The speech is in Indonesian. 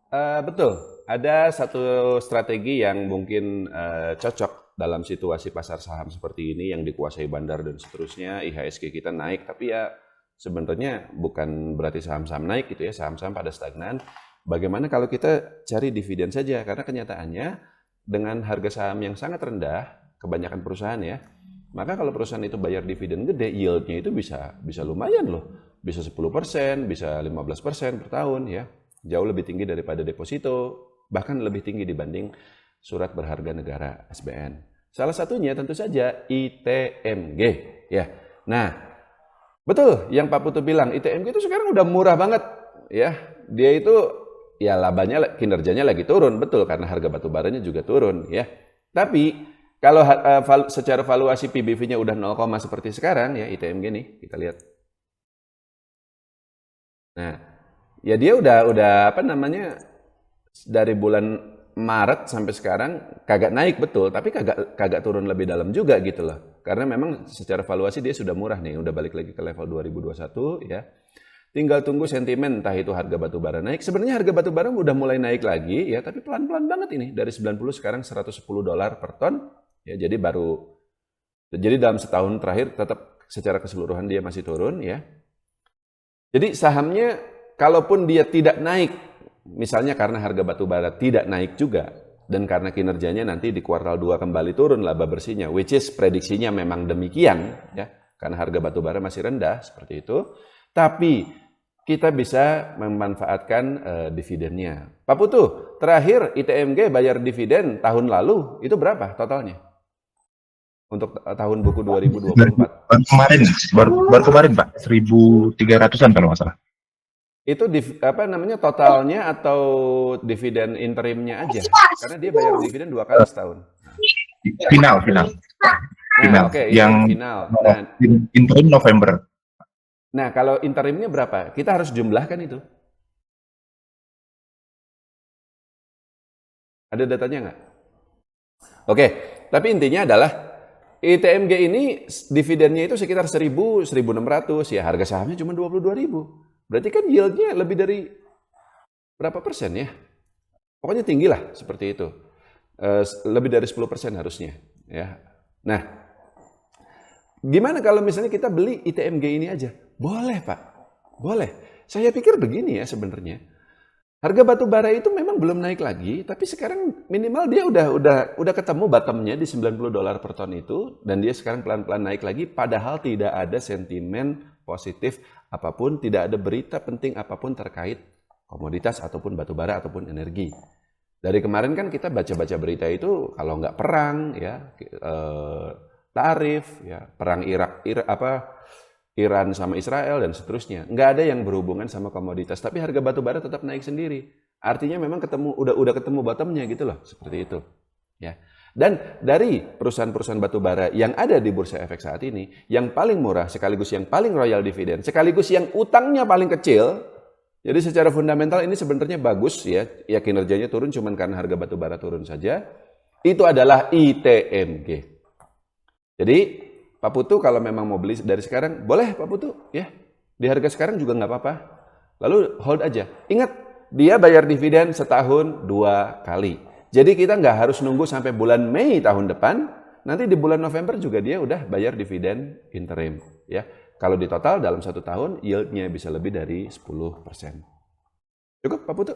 Betul, ada satu strategi yang mungkin cocok dalam situasi pasar saham seperti ini yang dikuasai bandar dan seterusnya, IHSG kita naik, tapi ya sebenarnya bukan berarti saham-saham naik gitu ya, saham-saham pada stagnan. Bagaimana kalau kita cari dividen saja, karena kenyataannya dengan harga saham yang sangat rendah, kebanyakan perusahaan ya, maka kalau perusahaan itu bayar dividen gede, yieldnya itu bisa lumayan loh, bisa 10%, bisa 15% per tahun ya. Jauh lebih tinggi daripada deposito, bahkan lebih tinggi dibanding surat berharga negara SBN. Salah satunya tentu saja ITMG ya. Nah, betul yang Pak Putu bilang, ITMG itu sekarang udah murah banget ya. Dia itu ya labanya kinerjanya lagi turun, betul karena harga batu baranya juga turun ya. Tapi kalau secara valuasi PBV-nya udah 0, seperti sekarang ya ITMG nih, kita lihat. Nah, ya dia udah apa namanya dari bulan Maret sampai sekarang kagak naik betul, tapi kagak turun lebih dalam juga gitu loh. Karena memang secara valuasi dia sudah murah nih, udah balik lagi ke level 2021 ya. Tinggal tunggu sentimen entah itu harga batu bara naik. Sebenarnya harga batu bara udah mulai naik lagi ya, tapi pelan-pelan banget ini. Dari 90 sekarang $110 per ton ya. Jadi dalam setahun terakhir tetap secara keseluruhan dia masih turun ya. Jadi sahamnya kalaupun dia tidak naik, misalnya karena harga batu bara tidak naik juga, dan karena kinerjanya nanti di kuartal 2 kembali turun laba bersihnya, which is prediksinya memang demikian, ya, karena harga batu bara masih rendah, seperti itu. Tapi kita bisa memanfaatkan dividennya. Pak Putu, terakhir ITMG bayar dividen tahun lalu, itu berapa totalnya? Untuk tahun buku 2024. Baru kemarin Pak, 1.300-an kalau nggak salah. Itu apa namanya totalnya atau dividen interimnya aja? Karena dia bayar dividen 2 kali setahun. Final. Nah, oke, itu yang final. Nah, interim November. nah, kalau interimnya berapa? Kita harus jumlahkan itu. Ada datanya nggak? Oke, tapi intinya adalah ITMG ini dividennya itu sekitar 1.000, 1.600 ya, harga sahamnya cuma 22.000. Berarti kan yieldnya lebih dari berapa persen ya? Pokoknya tinggi lah seperti itu. Lebih dari 10% harusnya ya. Nah, gimana kalau misalnya kita beli ITMG ini aja? Boleh Pak, boleh. Saya pikir begini ya sebenarnya. Harga batu bara itu memang belum naik lagi, tapi sekarang minimal dia udah ketemu bottomnya di $90 per ton itu, dan dia sekarang pelan-pelan naik lagi, padahal tidak ada sentimen positif apapun, tidak ada berita penting apapun terkait komoditas ataupun batu bara ataupun energi. Dari kemarin kan kita baca-baca berita itu kalau nggak perang ya, tarif ya, perang Iran sama Israel dan seterusnya. Nggak ada yang berhubungan sama komoditas, tapi harga batu bara tetap naik sendiri. Artinya memang udah ketemu bottomnya gitu loh, seperti itu. Ya. Dan dari perusahaan-perusahaan batu bara yang ada di Bursa Efek saat ini, yang paling murah sekaligus yang paling royal dividen, sekaligus yang utangnya paling kecil, jadi secara fundamental ini sebenarnya bagus ya, ya kinerjanya turun cuman karena harga batu bara turun saja, itu adalah ITMG. Jadi Pak Putu kalau memang mau beli dari sekarang, boleh Pak Putu ya. Di harga sekarang juga nggak apa-apa. Lalu hold aja. Ingat, dia bayar dividen setahun 2 kali. Jadi kita nggak harus nunggu sampai bulan Mei tahun depan. Nanti di bulan November juga dia udah bayar dividen interim. Ya. Kalau di total dalam 1 tahun, yieldnya bisa lebih dari 10%. Cukup Pak Putu?